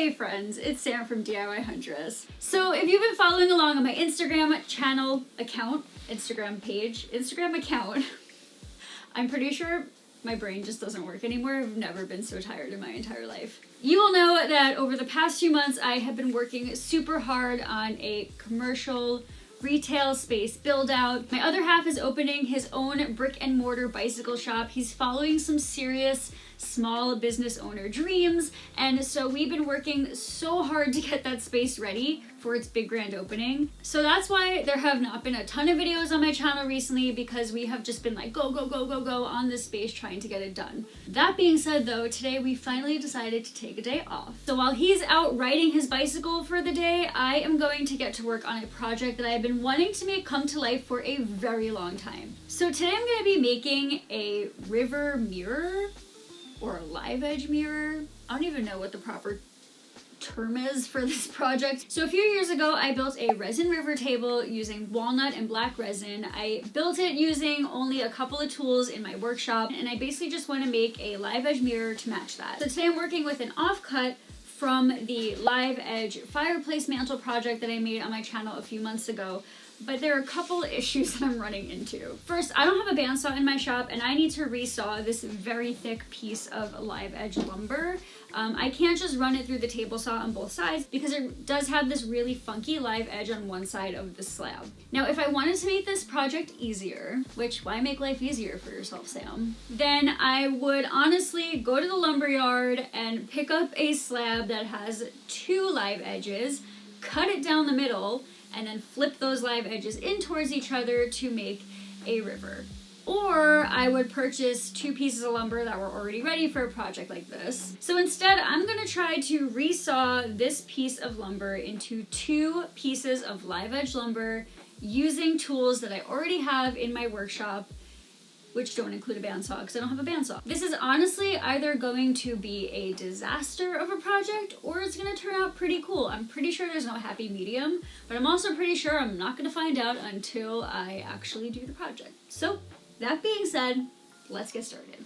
Hey friends, it's Sam from DIY Huntress. So if you've been following along on my Instagram account, I'm pretty sure my brain just doesn't work anymore. I've never been so tired in my entire life. You will know that over the past few months, I have been working super hard on a commercial retail space build out. My other half is opening his own brick and mortar bicycle shop. He's following some serious small business owner dreams, and so we've been working so hard to get that space ready for its big grand opening. So that's why there have not been a ton of videos on my channel recently, because we have just been like go on this space trying to get it done. That being said though, today we finally decided to take a day off. So while he's out riding his bicycle for the day, I am going to get to work on a project that I have been wanting to make come to life for a very long time. So today I'm going to be making a river mirror, or a live edge mirror. I don't even know what the proper term is for this project. So a few years ago, I built a resin river table using walnut and black resin. I built it using only a couple of tools in my workshop, and I basically just want to make a live edge mirror to match that. So today I'm working with an offcut from the live edge fireplace mantle project that I made on my channel a few months ago. But there are a couple issues that I'm running into. First, I don't have a bandsaw in my shop, and I need to resaw this very thick piece of live edge lumber. I can't just run it through the table saw on both sides because it does have this really funky live edge on one side of the slab. Now, if I wanted to make this project easier, which why make life easier for yourself, Sam? Then I would honestly go to the lumber yard and pick up a slab that has two live edges, cut it down the middle, and then flip those live edges in towards each other to make a river. Or I would purchase two pieces of lumber that were already ready for a project like this. So instead, I'm gonna try to resaw this piece of lumber into two pieces of live edge lumber using tools that I already have in my workshop, which don't include a bandsaw because I don't have a bandsaw. This is honestly either going to be a disaster of a project or it's gonna turn out pretty cool. I'm pretty sure there's no happy medium, but I'm also pretty sure I'm not gonna find out until I actually do the project. So that being said, let's get started.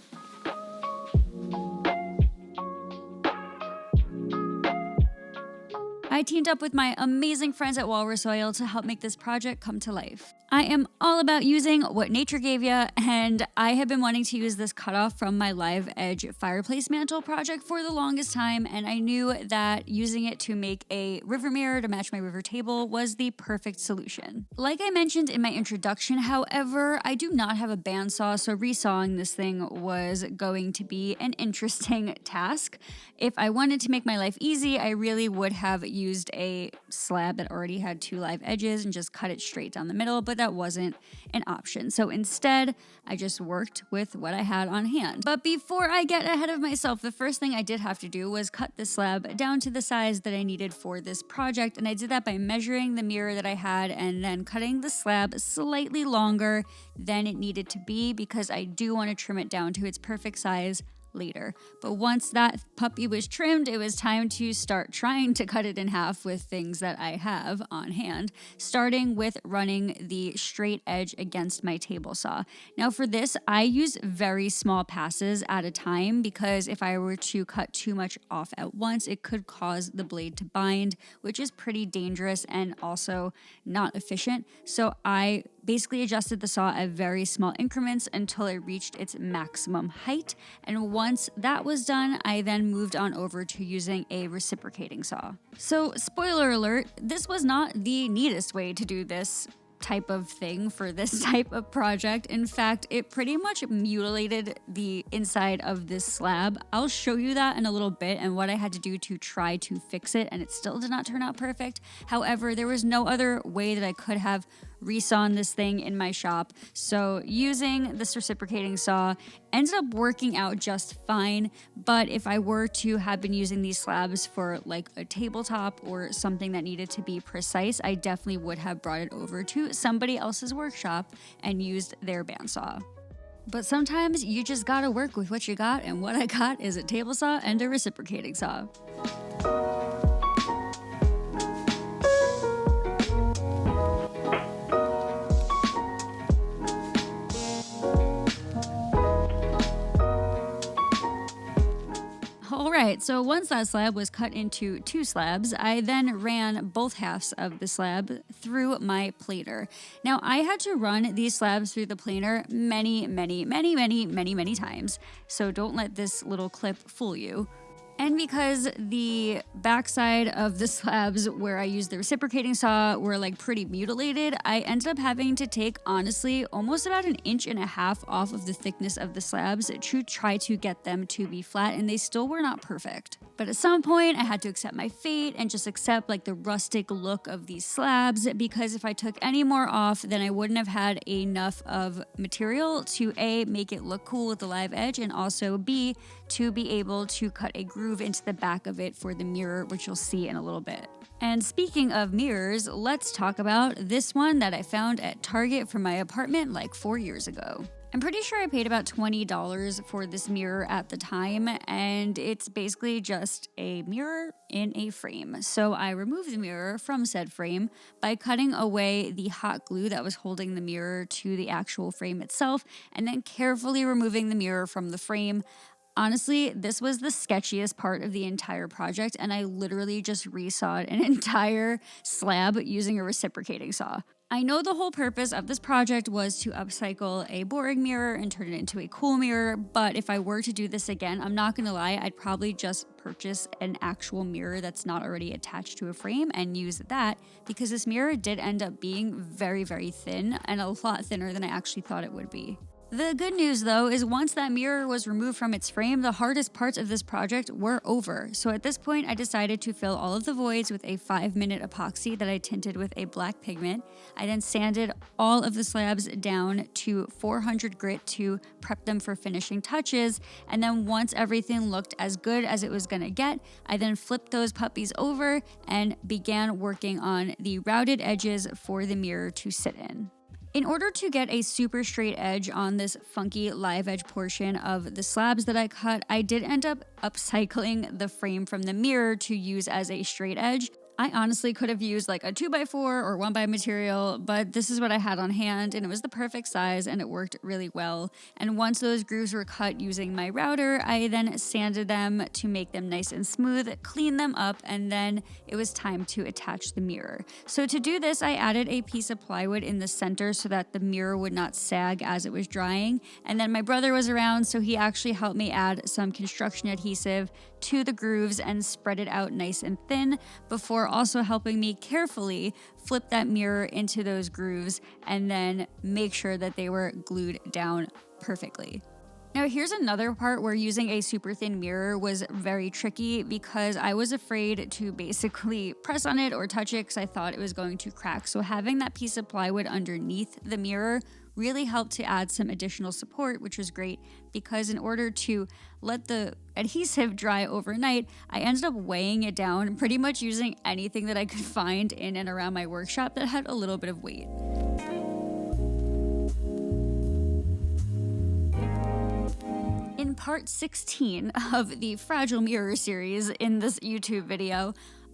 I teamed up with my amazing friends at Walrus Oil to help make this project come to life. I am all about using what nature gave you, and I have been wanting to use this cutoff from my live edge fireplace mantle project for the longest time, and I knew that using it to make a river mirror to match my river table was the perfect solution. Like I mentioned in my introduction, however, I do not have a bandsaw, so resawing this thing was going to be an interesting task. If I wanted to make my life easy, I really would have used a slab that already had two live edges and just cut it straight down the middle, but that wasn't an option. So instead, I just worked with what I had on hand. But before I get ahead of myself, the first thing I did have to do was cut the slab down to the size that I needed for this project, and I did that by measuring the mirror that I had and then cutting the slab slightly longer than it needed to be because I do want to trim it down to its perfect size later. But once that puppy was trimmed, it was time to start trying to cut it in half with things that I have on hand, starting with running the straight edge against my table saw. Now for this, I use very small passes at a time because if I were to cut too much off at once, it could cause the blade to bind, which is pretty dangerous and also not efficient. So I basically adjusted the saw at very small increments until it reached its maximum height. And once that was done, I then moved on over to using a reciprocating saw. So spoiler alert, this was not the neatest way to do this type of thing for this type of project. In fact, it pretty much mutilated the inside of this slab. I'll show you that in a little bit and what I had to do to try to fix it, and it still did not turn out perfect. However, there was no other way that I could have resawn this thing in my shop, so using this reciprocating saw ended up working out just fine. But if I were to have been using these slabs for like a tabletop or something that needed to be precise, I definitely would have brought it over to somebody else's workshop and used their bandsaw. But sometimes you just gotta work with what you got, and what I got is a table saw and a reciprocating saw. Alright, so once that slab was cut into 2 slabs, I then ran both halves of the slab through my planer. Now, I had to run these slabs through the planer many times, so don't let this little clip fool you. And because the backside of the slabs where I used the reciprocating saw were like pretty mutilated, I ended up having to take, honestly, almost about 1.5 inches off of the thickness of the slabs to try to get them to be flat, and they still were not perfect. But at some point, I had to accept my fate and just accept like the rustic look of these slabs, because if I took any more off, then I wouldn't have had enough of material to A, make it look cool with the live edge, and also B, to be able to cut a groove into the back of it for the mirror, which you'll see in a little bit. And speaking of mirrors, let's talk about this one that I found at Target for my apartment like 4 years ago. I'm pretty sure I paid about $20 for this mirror at the time, and it's basically just a mirror in a frame. So I removed the mirror from said frame by cutting away the hot glue that was holding the mirror to the actual frame itself, and then carefully removing the mirror from the frame. Honestly, this was the sketchiest part of the entire project, and I literally just resawed an entire slab using a reciprocating saw. I know the whole purpose of this project was to upcycle a boring mirror and turn it into a cool mirror, but if I were to do this again, I'm not gonna lie, I'd probably just purchase an actual mirror that's not already attached to a frame and use that, because this mirror did end up being very thin, and a lot thinner than I actually thought it would be. The good news though is once that mirror was removed from its frame, the hardest parts of this project were over. So at this point I decided to fill all of the voids with a 5-minute epoxy that I tinted with a black pigment. I then sanded all of the slabs down to 400 grit to prep them for finishing touches, and then once everything looked as good as it was gonna get, I then flipped those puppies over and began working on the routed edges for the mirror to sit in. In order to get a super straight edge on this funky live edge portion of the slabs that I cut, I did end up upcycling the frame from the mirror to use as a straight edge. I honestly could have used like a 2x4 or 1x material, but this is what I had on hand, and it was the perfect size and it worked really well. And once those grooves were cut using my router, I then sanded them to make them nice and smooth, cleaned them up, and then it was time to attach the mirror. So to do this, I added a piece of plywood in the center so that the mirror would not sag as it was drying. And then my brother was around, so he actually helped me add some construction adhesive to the grooves and spread it out nice and thin, before also helping me carefully flip that mirror into those grooves and then make sure that they were glued down perfectly. Now here's another part where using a super thin mirror was very tricky, because I was afraid to basically press on it or touch it because I thought it was going to crack. So having that piece of plywood underneath the mirror really helped to add some additional support, which was great, because in order to let the adhesive dry overnight, I ended up weighing it down, pretty much using anything that I could find in and around my workshop that had a little bit of weight. In part 16 of the Fragile Mirror series in this YouTube video,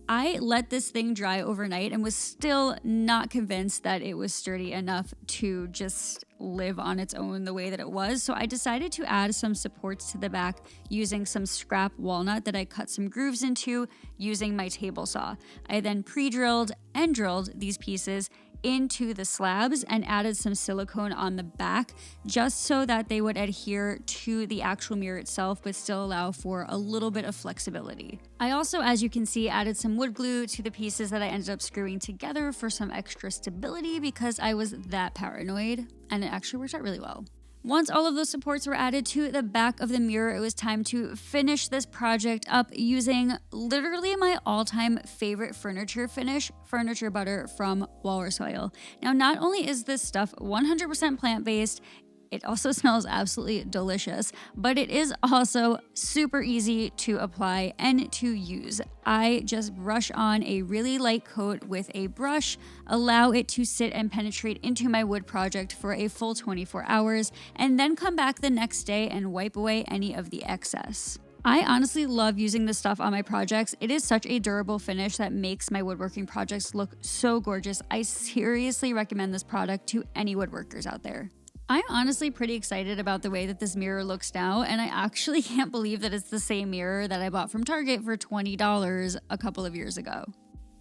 I let this thing dry overnight and was still not convinced that it was sturdy enough to just live on its own the way that it was. So I decided to add some supports to the back using some scrap walnut that I cut some grooves into using my table saw. I then pre-drilled and drilled these pieces into the slabs and added some silicone on the back just so that they would adhere to the actual mirror itself but still allow for a little bit of flexibility. I also, as you can see, added some wood glue to the pieces that I ended up screwing together for some extra stability because I was that paranoid, and it actually worked out really well. Once all of those supports were added to the back of the mirror, it was time to finish this project up using literally my all-time favorite furniture finish, furniture butter from Walrus Oil. Now, not only is this stuff 100% plant-based, it also smells absolutely delicious, but it is also super easy to apply and to use. I just brush on a really light coat with a brush, allow it to sit and penetrate into my wood project for a full 24 hours, and then come back the next day and wipe away any of the excess. I honestly love using this stuff on my projects. It is such a durable finish that makes my woodworking projects look so gorgeous. I seriously recommend this product to any woodworkers out there. I'm honestly pretty excited about the way that this mirror looks now, and I actually can't believe that it's the same mirror that I bought from Target for $20 a couple of years ago.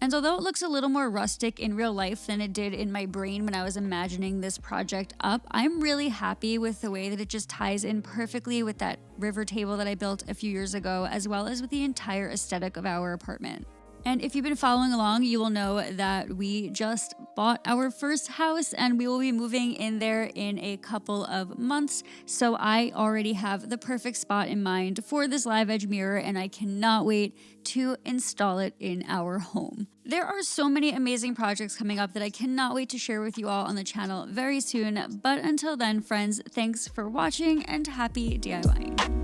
And although it looks a little more rustic in real life than it did in my brain when I was imagining this project up, I'm really happy with the way that it just ties in perfectly with that river table that I built a few years ago, as well as with the entire aesthetic of our apartment. And if you've been following along, you will know that we just bought our first house and we will be moving in there in a couple of months. So I already have the perfect spot in mind for this live edge mirror, and I cannot wait to install it in our home. There are so many amazing projects coming up that I cannot wait to share with you all on the channel very soon. But until then, friends, thanks for watching and happy DIYing.